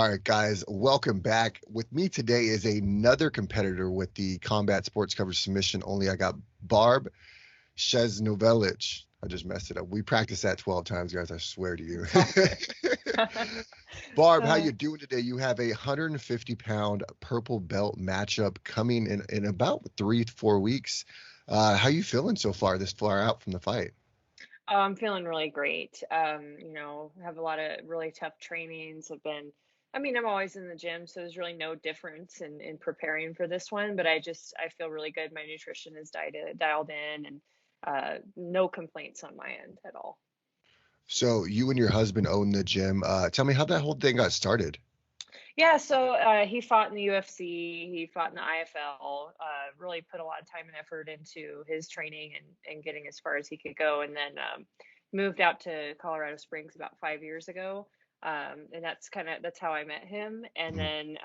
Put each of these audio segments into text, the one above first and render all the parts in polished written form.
All right, guys, welcome back. With me today is another competitor with the Combat Sports Coverage Submission Only. I got Barb Ciesnolevicz. I just messed it up. We practiced that 12 times, guys. I swear to you. Barb, how you doing today? You have a 150-pound purple belt matchup coming in about 3 to 4 weeks. How you feeling so far, this far out from the fight? I'm feeling really great. Have a lot of really tough trainings. I'm always in the gym, so there's really no difference in preparing for this one, but I feel really good. My nutrition is dialed in, and no complaints on my end at all. So you and your husband own the gym. Tell me how that whole thing got started. Yeah, so he fought in the UFC, he fought in the IFL, really put a lot of time and effort into his training and getting as far as he could go, and then moved out to Colorado Springs about 5 years ago. And that's how I met him. And then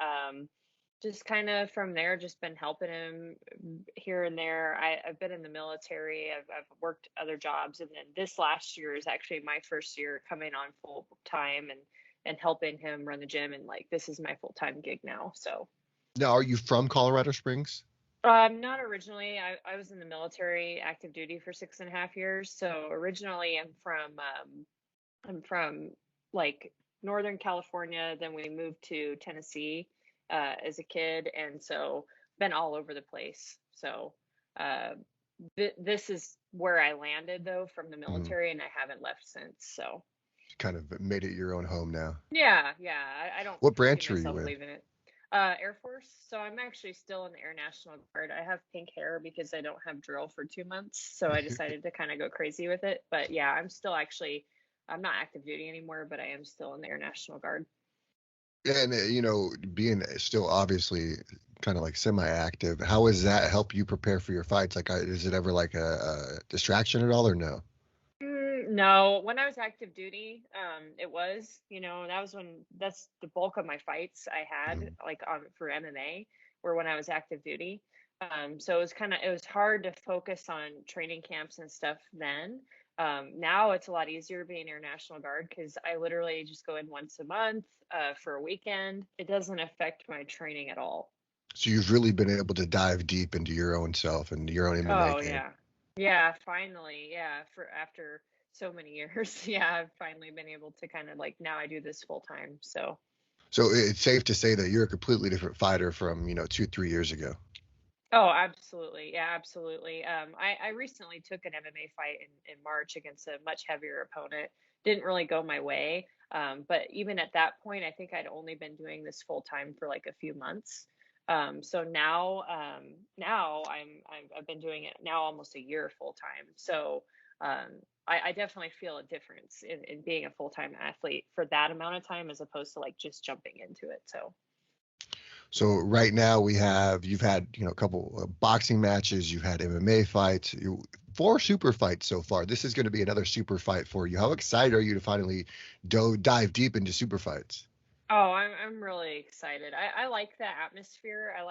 just kind of from there, just been helping him here and there. I've been in the military, I've worked other jobs, and then this last year is actually my first year coming on full time and helping him run the gym, and like this is my full-time gig now. So Now, are you from Colorado Springs? not originally. I was in the military, active duty for 6.5 years. So originally I'm from like Northern California. Then we moved to Tennessee as a kid, and so been all over the place. So this is where I landed though from the military, and I haven't left since. So Kind of made it your own home now. yeah. I don't What branch see are you myself in? leaving it. Air Force. So I'm actually still in the Air National Guard. I have pink hair because I don't have drill for 2 months. So I decided to kind of go crazy with it. But yeah, I'm not active duty anymore, but I am still in the Air National Guard. And being still obviously kind of like semi-active, how does that help you prepare for your fights? Like, is it ever like a distraction at all, or no? No, when I was active duty, it was, that's the bulk of my fights I had like on for MMA were when I was active duty. So it was hard to focus on training camps and stuff then. Now it's a lot easier being Air National Guard because I literally just go in once a month for a weekend. It doesn't affect my training at all. So you've really been able to dive deep into your own self and your own MMA Oh game. yeah, finally, yeah. For after so many years, yeah, I've finally been able to kind of like now I do this full time. So So it's safe to say that you're a completely different fighter from 2-3 years ago. oh, absolutely. Yeah, absolutely. I recently took an MMA fight in March against a much heavier opponent. Didn't really go my way. But even at that point, I think I'd only been doing this full time for like a few months. So now I've been doing it now almost a year full time. So I definitely feel a difference in being a full time athlete for that amount of time as opposed to like just jumping into it. So right now you've had a couple of boxing matches, you've had MMA fights, 4 super fights so far. This is going to be another super fight for you. How excited are you to finally dive deep into super fights? Oh, I'm really excited. I like the atmosphere. I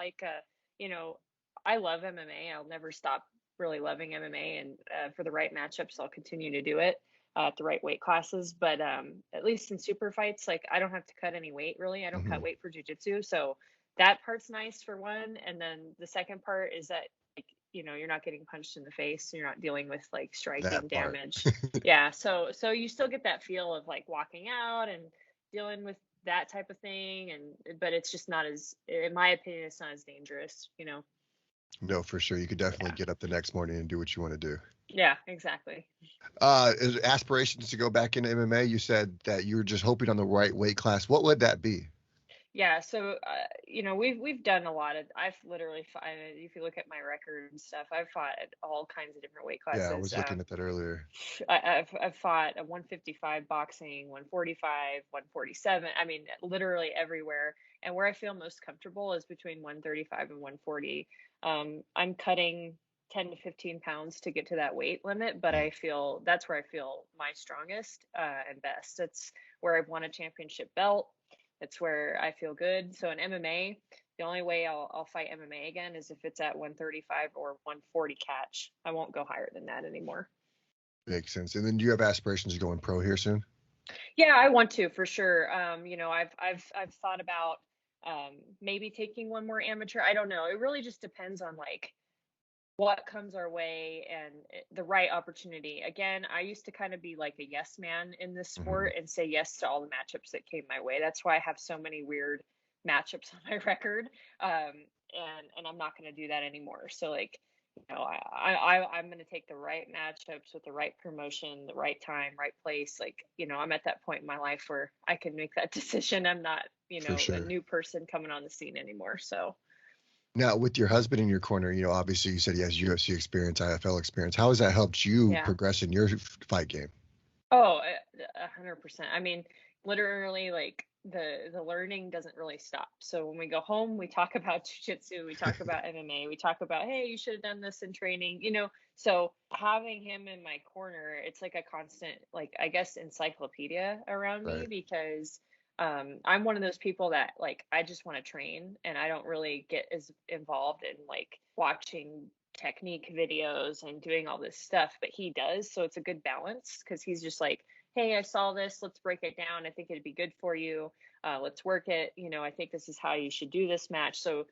love MMA. I'll never stop really loving MMA, and for the right matchups, I'll continue to do it at the right weight classes. But at least in super fights, like I don't have to cut any weight really. I don't cut Hmm. weight for jujitsu, so that part's nice for one. And then the second part is that like you're not getting punched in the face, so you're not dealing with like striking That part. damage. Yeah, so you still get that feel of like walking out and dealing with that type of thing, and but it's just not as, in my opinion, it's not as dangerous. No, for sure. You could definitely Yeah, get up the next morning and do what you want to do. yeah, exactly. Is aspirations to go back into MMA? You said that you were just hoping on the right weight class. What would that be? Yeah, so we've done a lot of. I've literally fought, if you look at my record and stuff, I've fought at all kinds of different weight Yeah, I classes. was looking at that earlier. I've fought a 155 boxing, 145, 147. I mean, literally everywhere. And where I feel most comfortable is between 135 and 140. I'm cutting 10 to 15 pounds to get to that weight limit, but Mm. I feel that's where I feel my strongest and best. It's where I've won a championship belt. It's where I feel good. So in MMA, the only way I'll fight MMA again is if it's at 135 or 140 catch. I won't go higher than that anymore. Makes sense. And then do you have aspirations of going pro here soon? Yeah, I want to for sure. I've thought about maybe taking one more amateur. I don't know. It really just depends on like what comes our way and the right opportunity. Again, I used to kind of be like a yes man in this Hmm. sport and say yes to all the matchups that came my way. That's why I have so many weird matchups on my record. And I'm not going to do that anymore. So like, I'm going to take the right matchups with the right promotion, the right time, right place. Like, I'm at that point in my life where I can make that decision. I'm not, For a sure. new person coming on the scene anymore. So Now, with your husband in your corner, obviously you said he has UFC experience, IFL experience. How has that helped you yeah. progress in your fight game? Oh, 100%. I mean, literally, like the learning doesn't really stop. So when we go home, we talk about jujitsu, we talk about MMA, we talk about, hey, you should have done this in training, So having him in my corner, it's like a constant, like I guess, encyclopedia around me Right. because I'm one of those people that like I just want to train and I don't really get as involved in like watching technique videos and doing all this stuff, but he does. So it's a good balance because he's just like, hey, I saw this. Let's break it down. I think it'd be good for you. Let's work it. I think this is how you should do this match. So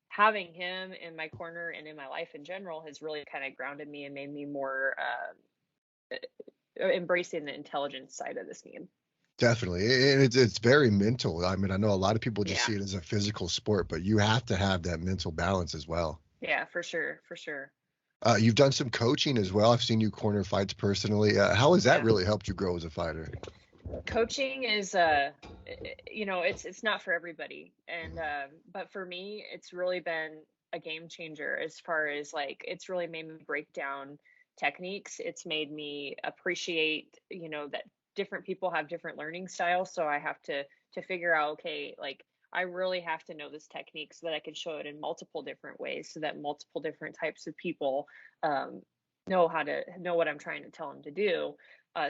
having him in my corner and in my life in general has really kind of grounded me and made me more embracing the intelligence side of this game. Definitely. And it's very mental. I mean, I know a lot of people just Yeah. see it as a physical sport, but you have to have that mental balance as well. Yeah, for sure. For sure. You've done some coaching as well. I've seen you corner fights personally. How has that Yeah. really helped you grow as a fighter? Coaching is it's not for everybody, and but for me it's really been a game changer as far as like it's really made me break down techniques. It's made me appreciate that different people have different learning styles, so I have to figure out, okay, like I really have to know this technique so that I can show it in multiple different ways so that multiple different types of people um, know what I'm trying to tell them to do.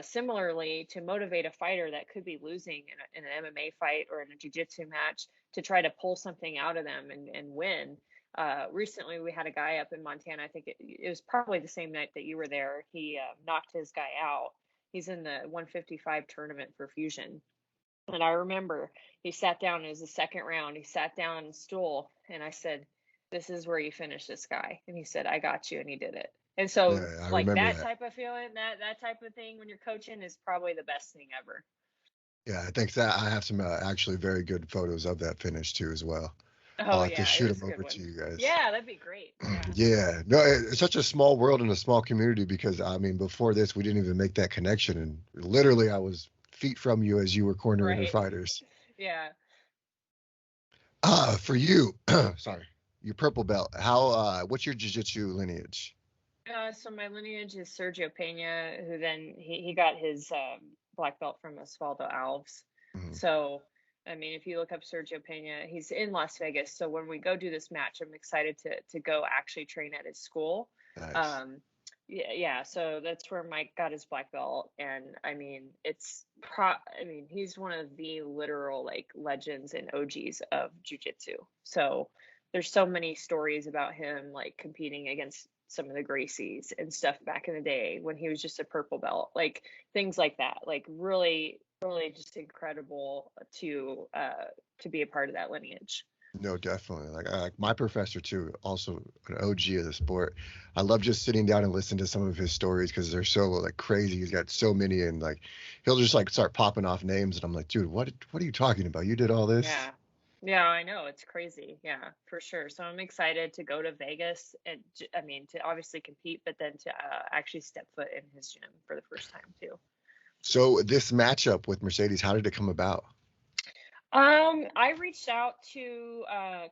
Similarly, to motivate a fighter that could be losing in an MMA fight or in a jiu-jitsu match to try to pull something out of them and win. Recently, we had a guy up in Montana. I think it was probably the same night that you were there. He knocked his guy out. He's in the 155 tournament for Fusion. And I remember he sat down. It was the second round. He sat down on a stool, and I said, "This is where you finish this guy." And he said, "I got you," and he did it. And so, Yeah, I like remember that that. type of feeling, that type of thing when you're coaching is probably the best thing ever. Yeah, I think that I have some actually very good photos of that finish too as well. I'll Oh have to yeah, it shoot was them a good over to one. you guys. Yeah, that'd be great. Yeah. Yeah, no, it's such a small world and a small community because I mean, before this, we didn't even make that connection, and literally, I was feet from you as you were cornering your Right. fighters. Yeah. For you, sorry, your purple belt. What's your jiu-jitsu lineage? So my lineage is Sergio Pena, who then he got his black belt from Osvaldo Alves. Mhm. So, I mean, if you look up Sergio Pena, he's in Las Vegas. So when we go do this match, I'm excited to go actually train at his school. Nice. Um, yeah, yeah. So that's where Mike got his black belt, and I mean, I mean, he's one of the literal like legends and OGs of jujitsu. So there's so many stories about him like competing against some of the Gracies and stuff back in the day when he was just a purple belt, like things like that. Like really, really just incredible to be a part of that lineage. No, definitely. Like my professor too, also an OG of the sport. I love just sitting down and listening to some of his stories because they're so like crazy. He's got so many, and like he'll just like start popping off names, and I'm like, dude, what are you talking about? You did all this? Yeah. Yeah, I know. It's crazy. Yeah, for sure. So I'm excited to go to Vegas and I mean to obviously compete, but then to actually step foot in his gym for the first time too. So this matchup with Mercedes, how did it come about? I reached out to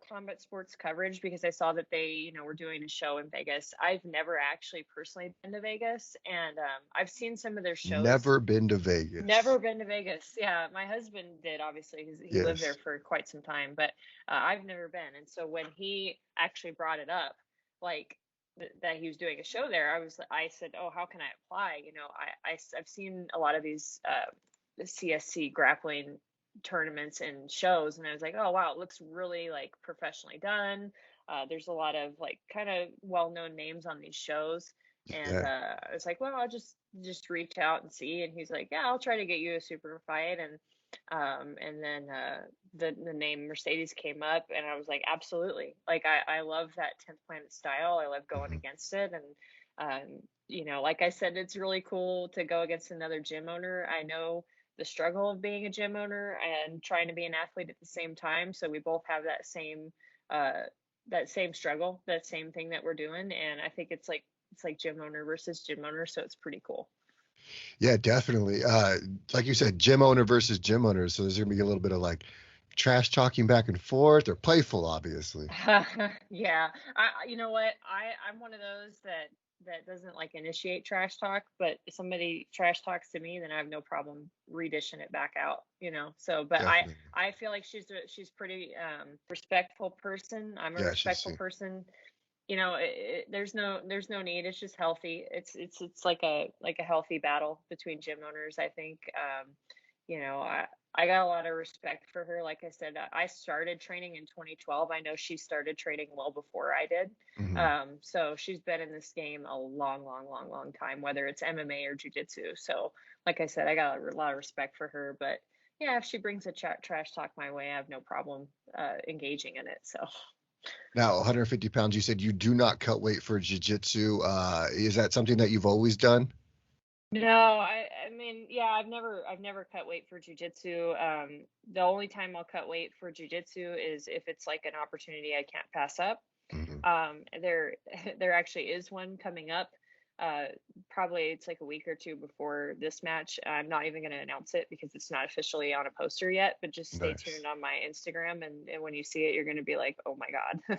Combat Sports Coverage because I saw that they, were doing a show in Vegas. I've never actually personally been to Vegas, and I've seen some of their shows. Never been to Vegas. Never been to Vegas. Yeah, my husband did. Obviously, he lived there Yes. for quite some time, but I've never been. And so when he actually brought it up, like that he was doing a show there, I said, "Oh, how can I apply?" I've seen a lot of these CSC grappling tournaments and shows, and I was like, "Oh wow, it looks really like professionally done." There's a lot of like kind of well-known names on these shows. And Yeah. I was like, well, I'll just reach out and see. And he's like, yeah, I'll try to get you a super fight. And then the name Mercedes came up, and I was like, absolutely. Like I love that 10th Planet style. I love going Mhm. against it. And like I said, it's really cool to go against another gym owner. I know the struggle of being a gym owner and trying to be an athlete at the same time. So we both have uh that same struggle, that same thing that we're doing. And I think it's like gym owner versus gym owner. So it's pretty cool. Yeah, definitely. Like you said, gym owner versus gym owner. So there's gonna be a little bit of like trash talking back and forth, or playful, obviously. Yeah. You know what? I'm one of those that doesn't like initiate trash talk, but if somebody trash talks to me, then I have no problem redishing it back out. So, but Definitely. I feel like she's pretty respectful person. I'm a Yeah, she's respectful person. There's no need. It's just healthy. It's like a healthy battle between gym owners, I think. you know i I got a lot of respect for her. Like I said, I started training in 2012. I know she started training well before I did. hmm So she's been in this game a long, long, long, long time, whether it's MMA or jiu-jitsu. So like I said, I got a lot of respect for her. But yeah, if she brings a trash talk my way, I have no problem engaging in it. So Now, 150 pounds, you said you do not cut weight for jiu-jitsu. Is that something that you've always done? no, I mean, yeah, I've never cut weight for jujitsu. The only time I'll cut weight for jujitsu is if it's like an opportunity I can't pass up. hmm There there actually is one coming up. Uh, Probably it's like a week or two before this match. I'm not even going to announce it because it's not officially on a poster yet, but just stay Nice. tuned on my Instagram, and when you see it, you're going to be like, oh my God.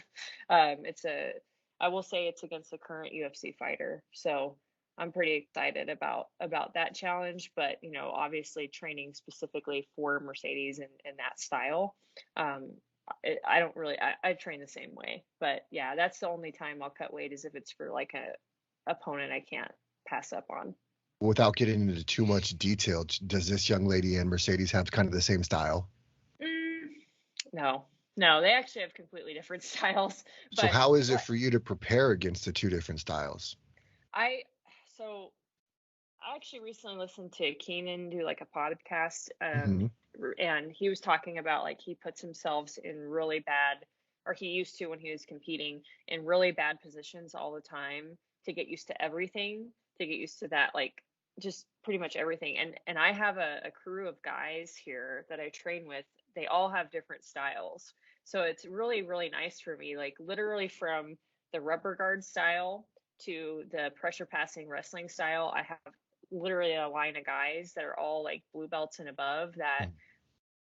I will say it's against a current UFC fighter. So I'm pretty excited about that challenge, but obviously training specifically for Mercedes and that style. Um, I don't really, I train the same way, but yeah, that's the only time I'll cut weight is if it's for like a opponent I can't pass up on. Without getting into too much detail, does this young lady and Mercedes have kind of the same style? Mm, no, no, they actually have completely different styles, So but how is it like for you to prepare against the two different styles? I, so I actually recently listened to Keenan do like a podcast, hmm and he was talking about like he puts himself in really bad, or he used to when he was competing in really bad positions all the time to get used to everything, to get used to that like just pretty much everything. And I have a crew of guys here that I train with. They all have different styles, so it's really really nice for me. Like literally from the rubber guard style to the pressure passing wrestling style, I have literally a line of guys that are all like blue belts and above that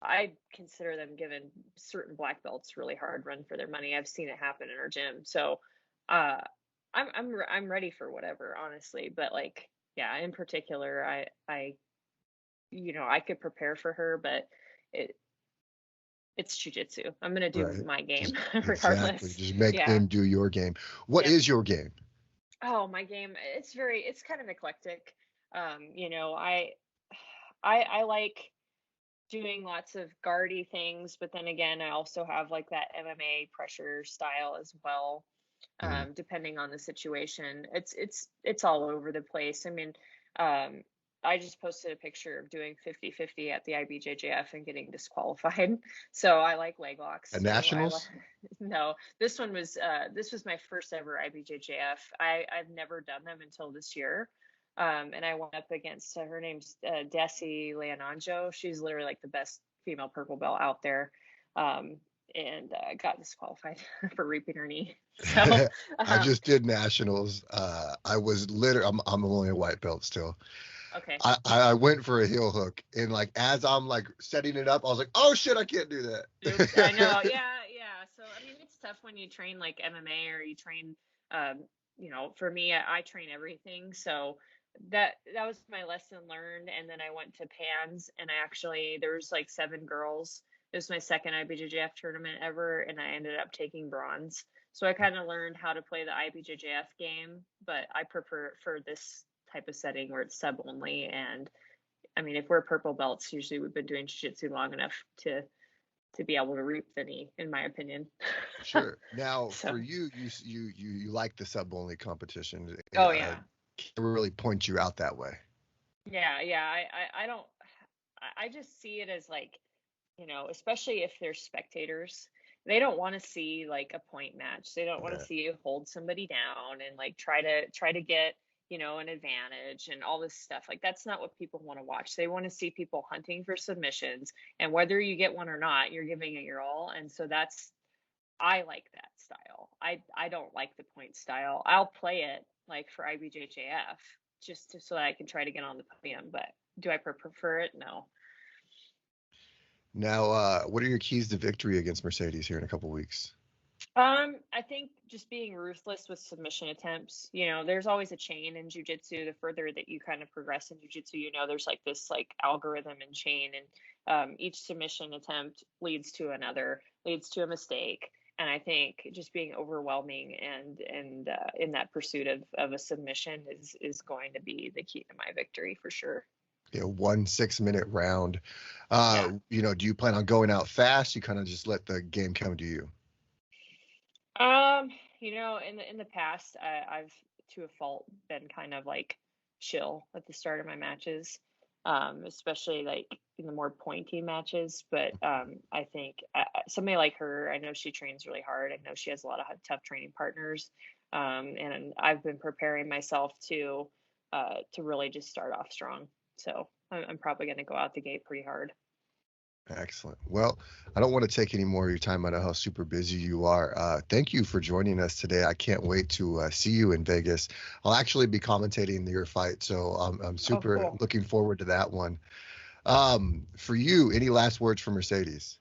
I consider them giving certain black belts really hard run for their money. I've seen it happen in our gym. So uh I'm ready for whatever, honestly. But like yeah, in particular, I could prepare for her, but it it's jujitsu. I'm gonna do Right. my game Just exactly. regardless. Just make Yeah. them do your game. What Yep. is your game? Oh, my game. It's kind of eclectic. I like doing lots of guardy things, but then again, I also have like that MMA pressure style as well. Mhm. Depending on the situation, it's all over the place. I mean, um, I just posted a picture of doing 50-50 at the IBJJF and getting disqualified. So I like leg locks At too. nationals? No, this was my first ever IBJJF. I've never done them until this year. And I went up against her name's Desi Leonanjo. She's literally like the best female purple belt out there. Um, and got disqualified for reaping her knee. So, I um, just did nationals. I was literally, I'm only a white belt still. okay. I went for a heel hook, and like as I'm like setting it up, I was like, oh shit, I can't do Oops, I know. that. Yeah, yeah. So, I mean, it's tough when you train like MMA or you train, for me, I train everything. So that was my lesson learned. And then I went to PANS, and there was like 7 girls. It was my second IBJJF tournament ever, and I ended up taking bronze. So I kind of learned how to play the IBJJF game, but I prefer for this type of setting where it's sub only. And I mean, if we're purple belts, usually we've been doing jiu-jitsu long enough to be able to reap the knee, in my opinion. Sure. Now, So, for you, you like the sub only competition. oh yeah, can't really point you out that way. Yeah, yeah. I don't. I just see it as like, especially if they're spectators, they don't want to see like a point match. They don't want to Yeah. see you hold somebody down and like try to get, an advantage and all this stuff. Like that's not what people want to watch. They want to see people hunting for submissions, and whether you get one or not, you're giving it your all. And so I like that style. I don't like the point style. I'll play it like for IBJJF so that I can try to get on the podium, but do I prefer it? No. Now, what are your keys to victory against Mercedes here in a couple weeks? I think just being ruthless with submission attempts. There's always a chain in jujitsu. The further that you kind of progress in jujitsu, there's like this like algorithm and chain, and each submission attempt leads to another, leads to a mistake. And I think just being overwhelming and in that pursuit of a submission is going to be the key to my victory for sure. 1 6-minute round. Yeah. Do you plan on going out fast? You kind of just let the game come to you? In the past, I've to a fault been kind of like chill at the start of my matches, especially like in the more pointy matches. But I think somebody like her, I know she trains really hard. I know she has a lot of tough training partners, and I've been preparing myself to really just start off strong. So I'm probably going to go out the gate pretty hard. Excellent. Well, I don't want to take any more of your time. I know how super busy you are. Thank you for joining us today. I can't wait to see you in Vegas. I'll actually be commentating your fight, so I'm super Cool. looking forward to that one. For you, any last words for Mercedes?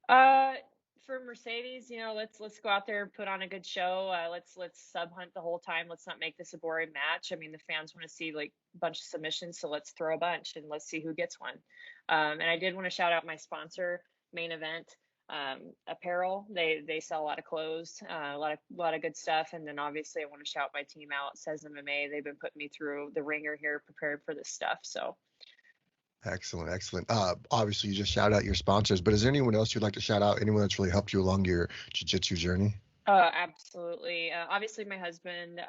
For Mercedes, let's go out there and put on a good show. Let's sub hunt the whole time. Let's not make this a boring match. I mean, the fans want to see like a bunch of submissions, so let's throw a bunch and let's see who gets one. And I did want to shout out my sponsor, Main Event Apparel. They sell a lot of clothes, a lot of good stuff. And then obviously I want to shout my team out, Cies MMA. They've been putting me through the ringer here, prepared for this stuff. So. Excellent, excellent. Obviously, you just shout out your sponsors, but is there anyone else you'd like to shout out? Anyone that's really helped you along your jiu-jitsu journey? Absolutely. Obviously, my husband.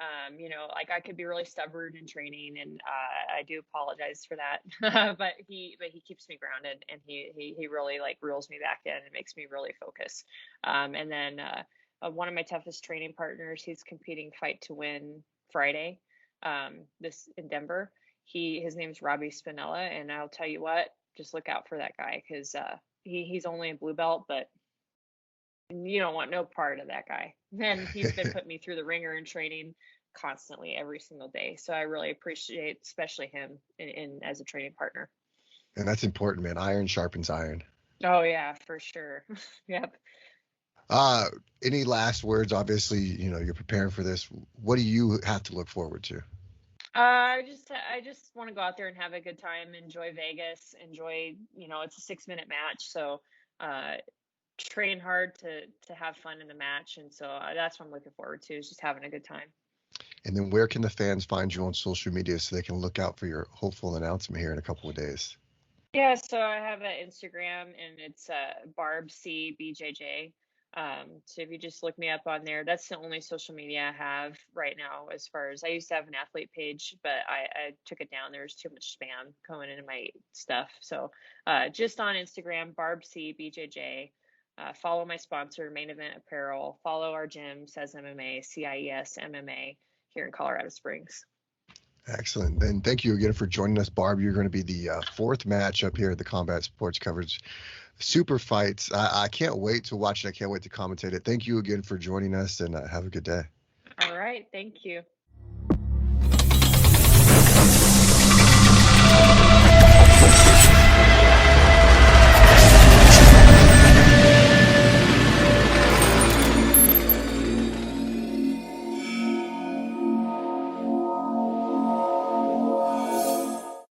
Like I could be really stubborn in training, and I do apologize for that. but he keeps me grounded, and he really like reels me back in and makes me really focus. And then one of my toughest training partners, he's competing Fight to Win Friday, this in Denver. His name's Robbie Spinella, and I'll tell you what, just look out for that guy because he's only a blue belt, but you don't want no part of that guy. And he's been putting me through the ringer and training constantly every single day. So I really appreciate, especially him in as a training partner. And that's important, man. Iron sharpens iron. Oh yeah, for sure. Yep. Any last words? Obviously, you're preparing for this. What do you have to look forward to? I just want to go out there and have a good time, enjoy Vegas, enjoy, it's a 6-minute match. So, train hard to have fun in the match. And so that's what I'm looking forward to, is just having a good time. And then where can the fans find you on social media so they can look out for your hopeful announcement here in a couple of days? Yeah. So I have an Instagram, and it's, Barb CBJJ. So if you just look me up on there, that's the only social media I have right now. As far as I used to have an athlete page, but I took it down. There's too much spam coming into my stuff. So just on Instagram, Barb CBJJ. Follow my sponsor, Main Event Apparel. Follow our gym, Cies MMA, Cies MMA here in Colorado Springs. Excellent. And thank you again for joining us, Barb. You're going to be the fourth match up here at the Combat Sports Coverage Super Fights. I can't wait to watch it. I can't wait to commentate it. Thank you again for joining us, and have a good day. All right. Thank you.